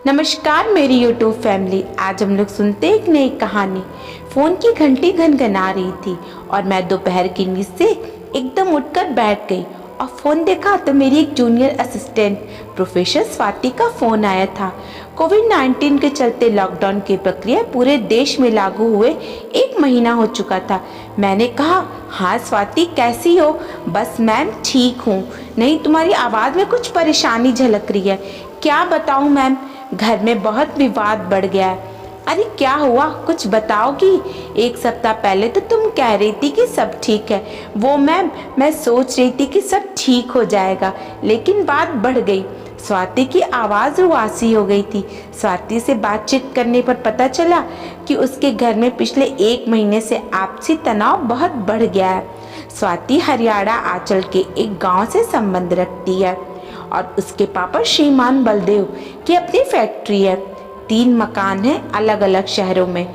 नमस्कार मेरी YouTube family. आज हम लोग सुनते एक नई कहानी। फ़ोन की घंटी घनघना रही थी और मैं दोपहर की नींद से एकदम उठकर बैठ गई और फ़ोन देखा तो मेरी एक जूनियर असिस्टेंट प्रोफेसर स्वाति का फ़ोन आया था। कोविड-19 के चलते लॉकडाउन की प्रक्रिया पूरे देश में लागू हुए 1 महीना हो चुका था। मैंने कहा, हाँ स्वाति कैसी हो? बस मैम ठीक हूँ। नहीं, तुम्हारी आवाज़ में कुछ परेशानी झलक रही है। क्या बताऊँ मैम, घर में बहुत विवाद बढ़ गया है। अरे क्या हुआ, कुछ बताओगी? 1 सप्ताह पहले तो तुम कह रही थी कि सब ठीक है। वो मैम, मैं सोच रही थी कि सब ठीक हो जाएगा, लेकिन बात बढ़ गई। स्वाति की आवाज़ रुआसी हो गई थी। स्वाति से बातचीत करने पर पता चला कि उसके घर में पिछले 1 महीने से आपसी तनाव बहुत बढ़ गया है। स्वाति हरियाणा आंचल के एक गांव से संबंध रखती है और उसके पापा श्रीमान बलदेव की अपनी फैक्ट्री है। 3 मकान हैं अलग अलग शहरों में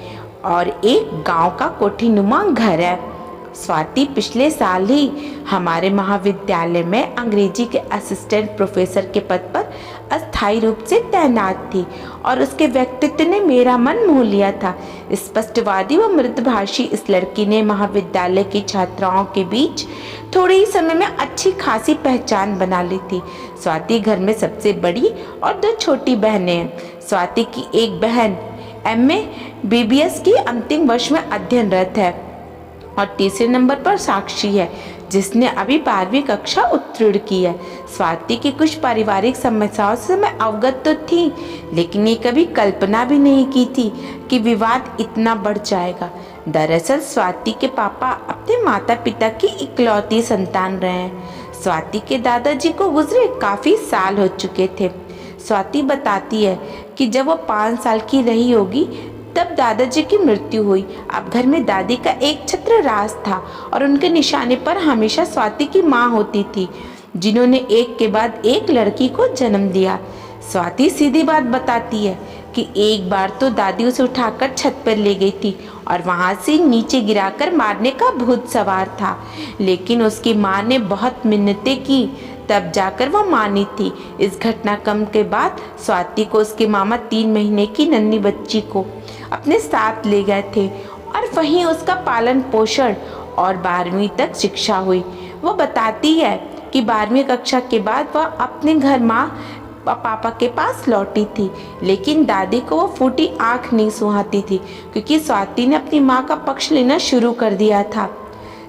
और एक गांव का कोठीनुमा घर है। स्वाति पिछले साल ही हमारे महाविद्यालय में अंग्रेजी के असिस्टेंट प्रोफेसर के पद पर अस्थायी रूप से तैनात थी और उसके व्यक्तित्व ने मेरा मन मोह लिया था। स्पष्टवादी व मृदुभाषी इस लड़की ने महाविद्यालय की छात्राओं के बीच थोड़े ही समय में अच्छी खासी पहचान बना ली थी। स्वाति घर में सबसे बड़ी और 2 छोटी बहनें हैं। स्वाति की एक बहन MA BBS की अंतिम वर्ष में अध्ययनरत है और तीसरे नंबर पर साक्षी है, जिसने अभी 12वीं कक्षा उत्तीर्ण की है। स्वाति की कुछ पारिवारिक समस्याओं से मैं अवगत तो थी, लेकिन ये कभी कल्पना भी नहीं की थी कि विवाद इतना बढ़ जाएगा। दरअसल स्वाति के पापा अपने माता पिता की इकलौती संतान रहे हैं। स्वाति के दादाजी को गुजरे काफ़ी साल हो चुके थे। स्वाति बताती है कि जब वो 5 साल की रही होगी तब दादाजी की मृत्यु हुई। अब घर में दादी का एक छत्र राज था और उनके निशाने पर हमेशा स्वाति की माँ होती थी, जिन्होंने एक के बाद एक लड़की को जन्म दिया। स्वाति सीधी बात बताती है कि एक बार तो दादी उसे उठाकर छत पर ले गई थी और वहाँ से नीचे गिराकर मारने का भूत सवार था, लेकिन उसकी माँ ने बहुत मिन्नतें की, तब जाकर वह मानी थी। इस घटनाक्रम के बाद स्वाति को उसके मामा 3 महीने की नन्ही बच्ची को अपने साथ ले गए थे और वहीं उसका पालन पोषण और 12वीं तक शिक्षा हुई। वो बताती है कि 12वीं कक्षा के बाद वह अपने घर माँ पापा के पास लौटी थी, लेकिन दादी को वो फूटी आंख नहीं सुहाती थी, क्योंकि स्वाति ने अपनी माँ का पक्ष लेना शुरू कर दिया था।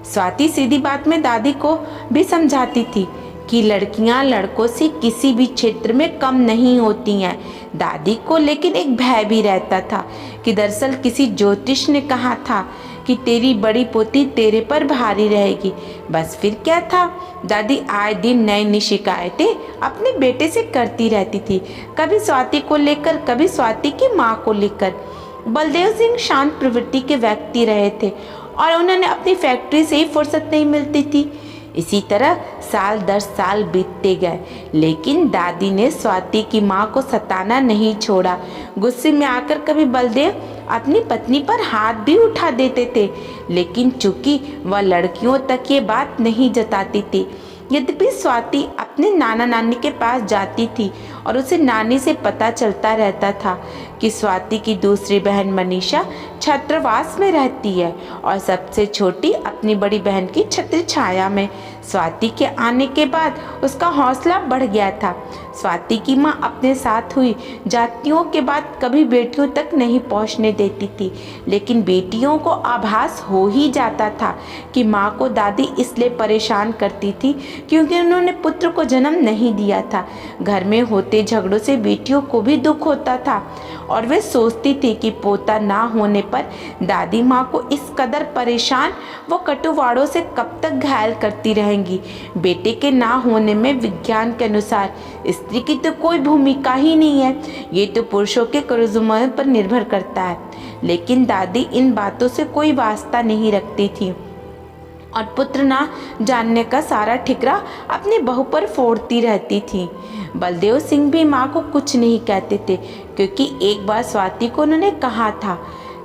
स्वाति सीधी बात में दादी को भी समझाती थी कि लड़कियां लड़कों से किसी भी क्षेत्र में कम नहीं होती हैं। दादी को लेकिन एक भय भी रहता था कि दरअसल किसी ज्योतिष ने कहा था कि तेरी बड़ी पोती तेरे पर भारी रहेगी। बस फिर क्या था, दादी आए दिन नई नई शिकायतें अपने बेटे से करती रहती थी, कभी स्वाति को लेकर, कभी स्वाति की माँ को लेकर। बलदेव सिंह शांत प्रवृत्ति के व्यक्ति रहे थे और उन्होंने अपनी फैक्ट्री से ही फुर्सत नहीं मिलती थी। इसी तरह साल दर साल बीतते गए, लेकिन दादी ने स्वाति की माँ को सताना नहीं छोड़ा। गुस्से में आकर कभी बलदेव अपनी पत्नी पर हाथ भी उठा देते थे, लेकिन चूंकि वह लड़कियों तक ये बात नहीं जताती थी। यद्यपि स्वाति अपने नाना नानी के पास जाती थी और उसे नानी से पता चलता रहता था कि स्वाति की दूसरी बहन मनीषा छात्रावास में रहती है और सबसे छोटी अपनी बड़ी बहन की छत्र छाया में। स्वाति के आने के बाद उसका हौसला बढ़ गया था। स्वाति की माँ अपने साथ हुई जातियों के बाद कभी बेटियों तक नहीं पहुँचने देती थी, लेकिन बेटियों को आभास हो ही जाता था कि माँ को दादी इसलिए परेशान करती थी क्योंकि उन्होंने पुत्र को जन्म नहीं दिया था। घर में होते झगड़ों से बेटियों को भी दुख होता था और वे सोचती थी कि पोता ना होने पर दादी माँ को इस कदर परेशान व कटुवाड़ों से कब तक घायल करती रहेंगी। बेटे के ना होने में विज्ञान के अनुसार स्त्री की तो कोई भूमिका ही नहीं है, ये तो पुरुषों के क्रोमोसोम पर निर्भर करता है। लेकिन दादी इन बातों से कोई वास्ता नहीं रखती थी और पुत्र ना जानने का सारा ठिकरा अपनी बहू पर फोड़ती रहती थी। बलदेव सिंह भी माँ को कुछ नहीं कहते थे, क्योंकि एक बार स्वाति को उन्होंने कहा था,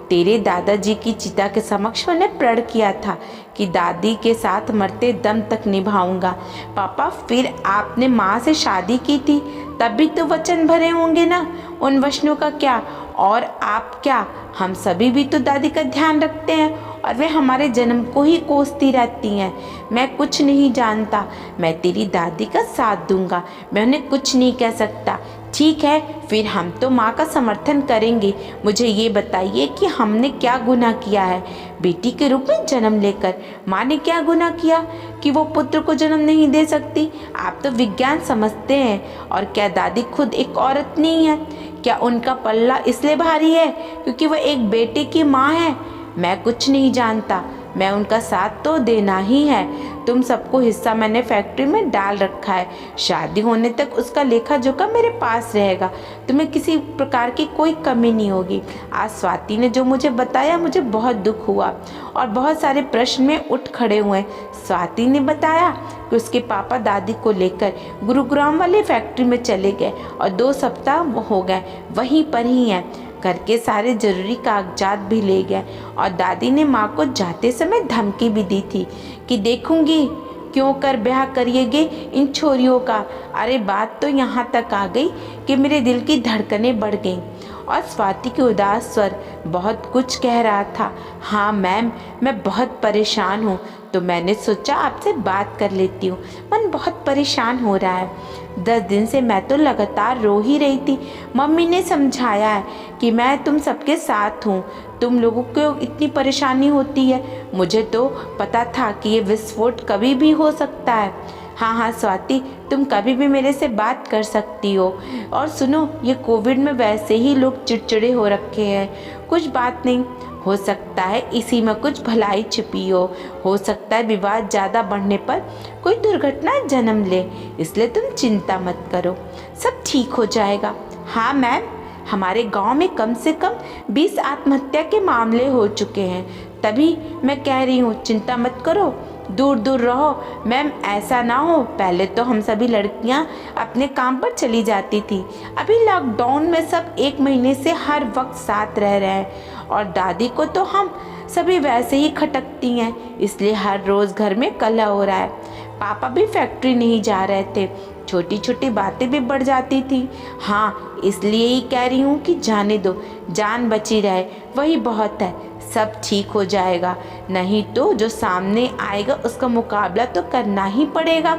तेरे दादाजी की चिता के समक्ष मैंने प्रण किया था कि दादी के साथ मरते दम तक निभाऊंगा। पापा, फिर आपने माँ से शादी की थी, तब भी तो वचन भरे होंगे ना। उन वचनों का क्या, और आप क्या, हम सभी भी तो दादी का ध्यान रखते हैं और वे हमारे जन्म को ही कोसती रहती हैं। मैं कुछ नहीं जानता, मैं तेरी दादी का साथ दूंगा, मैं उन्हें कुछ नहीं कह सकता। ठीक है, फिर हम तो माँ का समर्थन करेंगे। मुझे ये बताइए कि हमने क्या गुनाह किया है बेटी के रूप में जन्म लेकर? माँ ने क्या गुनाह किया कि वो पुत्र को जन्म नहीं दे सकती? आप तो विज्ञान समझते हैं। और क्या दादी खुद एक औरत नहीं है? क्या उनका पल्ला इसलिए भारी है क्योंकि वह एक बेटे की माँ है? मैं कुछ नहीं जानता, मैं उनका साथ तो देना ही है। तुम सबको हिस्सा मैंने फैक्ट्री में डाल रखा है, शादी होने तक उसका लेखा जोखा मेरे पास रहेगा, तुम्हें किसी प्रकार की कोई कमी नहीं होगी। आज स्वाति ने जो मुझे बताया, मुझे बहुत दुख हुआ और बहुत सारे प्रश्न में उठ खड़े हुए। स्वाति ने बताया कि उसके पापा दादी को लेकर गुरुग्राम वाले फैक्ट्री में चले गए और 2 सप्ताह हो गए वहीं पर ही हैं। घर के सारे जरूरी कागजात भी ले गए और दादी ने माँ को जाते समय धमकी भी दी थी कि देखूंगी क्यों कर ब्याह करिएगे इन छोरियों का। अरे बात तो यहाँ तक आ गई कि मेरे दिल की धड़कनें बढ़ गईं और स्वाति के उदास स्वर बहुत कुछ कह रहा था। हाँ मैम, मैं बहुत परेशान हूँ, तो मैंने सोचा आपसे बात कर लेती हूँ। मन बहुत परेशान हो रहा है। 10 दिन से मैं तो लगातार रो ही रही थी। मम्मी ने समझाया है कि मैं तुम सबके साथ हूँ, तुम लोगों को इतनी परेशानी होती है। मुझे तो पता था कि ये विस्फोट कभी भी हो सकता है। हाँ हाँ स्वाति, तुम कभी भी मेरे से बात कर सकती हो। और सुनो, ये कोविड में वैसे ही लोग चिड़चिड़े हो रखे हैं, कुछ बात नहीं, हो सकता है इसी में कुछ भलाई छिपी हो सकता है विवाद ज़्यादा बढ़ने पर कोई दुर्घटना जन्म ले, इसलिए तुम चिंता मत करो, सब ठीक हो जाएगा। हाँ मैम, हमारे गांव में कम से कम 20 आत्महत्या के मामले हो चुके हैं, तभी मैं कह रही हूँ चिंता मत करो, दूर दूर रहो। मैम ऐसा ना हो, पहले तो हम सभी लड़कियां अपने काम पर चली जाती थी, अभी लॉकडाउन में सब 1 महीने से हर वक्त साथ रह रहे हैं और दादी को तो हम सभी वैसे ही खटकती हैं, इसलिए हर रोज़ घर में कलह हो रहा है। पापा भी फैक्ट्री नहीं जा रहे थे, छोटी छोटी बातें भी बढ़ जाती थी। हाँ, इसलिए ही कह रही हूँ कि जाने दो, जान बची रहे वही बहुत है, सब ठीक हो जाएगा। नहीं तो जो सामने आएगा उसका मुकाबला तो करना ही पड़ेगा।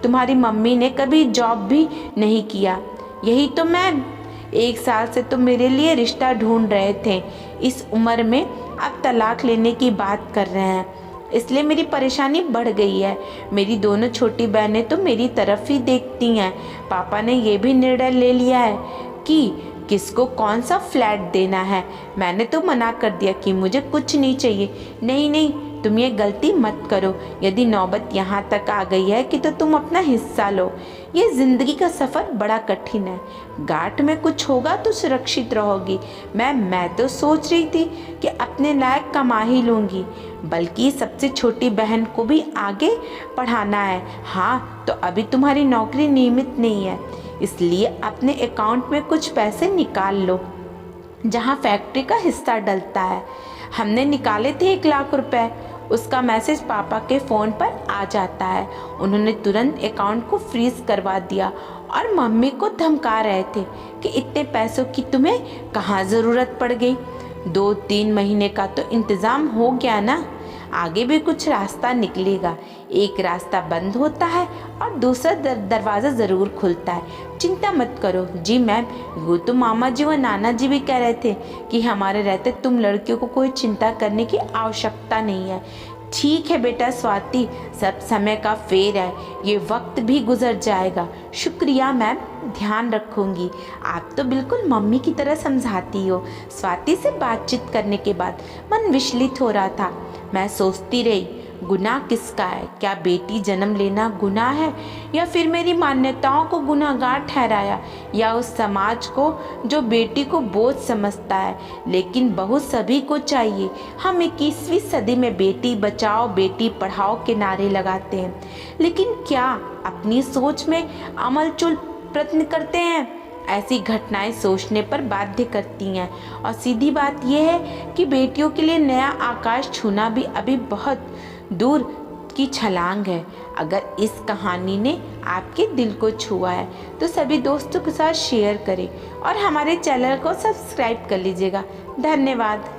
तुम्हारी मम्मी ने कभी जॉब भी नहीं किया, यही तो मैम 1 साल से तो मेरे लिए रिश्ता ढूंढ रहे थे, इस उम्र में अब तलाक लेने की बात कर रहे हैं, इसलिए मेरी परेशानी बढ़ गई है। मेरी दोनों छोटी बहनें तो मेरी तरफ ही देखती हैं। पापा ने ये भी निर्णय ले लिया है कि किसको कौन सा फ्लैट देना है। मैंने तो मना कर दिया कि मुझे कुछ नहीं चाहिए। नहीं नहीं, तुम ये गलती मत करो, यदि नौबत यहाँ तक आ गई है कि तो तुम अपना हिस्सा लो। ये ज़िंदगी का सफ़र बड़ा कठिन है, घाट में कुछ होगा तो सुरक्षित रहोगी। मैं तो सोच रही थी कि अपने लायक कमा ही लूँगी, बल्कि सबसे छोटी बहन को भी आगे पढ़ाना है। हाँ, तो अभी तुम्हारी नौकरी नियमित नहीं है, इसलिए अपने अकाउंट में कुछ पैसे निकाल लो जहाँ फैक्ट्री का हिस्सा डलता है। हमने निकाले थे 1 लाख रुपए, उसका मैसेज पापा के फ़ोन पर आ जाता है। उन्होंने तुरंत अकाउंट को फ्रीज करवा दिया और मम्मी को धमका रहे थे कि इतने पैसों की तुम्हें कहाँ ज़रूरत पड़ गई, 2-3 महीने का तो इंतज़ाम हो गया ना, आगे भी कुछ रास्ता निकलेगा। एक रास्ता बंद होता है और दूसरा दरवाज़ा ज़रूर खुलता है, चिंता मत करो। जी मैम, वो तो मामा जी व नाना जी भी कह रहे थे कि हमारे रहते तुम लड़कियों को कोई चिंता करने की आवश्यकता नहीं है। ठीक है बेटा स्वाति, सब समय का फेर है, ये वक्त भी गुजर जाएगा। शुक्रिया मैम, ध्यान रखूंगी। आप तो बिल्कुल मम्मी की तरह समझाती हो। स्वाति से बातचीत करने के बाद मन विचलित हो रहा था। मैं सोचती रही, गुनाह किसका है? क्या बेटी जन्म लेना गुनाह है, या फिर मेरी मान्यताओं को गुनाहगार ठहराया, या उस समाज को जो बेटी को बोझ समझता है? लेकिन बहू सभी को चाहिए। हम 21वीं सदी में बेटी बचाओ बेटी पढ़ाओ के नारे लगाते हैं, लेकिन क्या अपनी सोच में अमलचूल प्रयत्न करते हैं? ऐसी घटनाएं सोचने पर बाध्य करती हैं। और सीधी बात यह है कि बेटियों के लिए नया आकाश छूना भी अभी बहुत दूर की छलांग है। अगर इस कहानी ने आपके दिल को छुआ है तो सभी दोस्तों के साथ शेयर करें और हमारे चैनल को सब्सक्राइब कर लीजिएगा। धन्यवाद।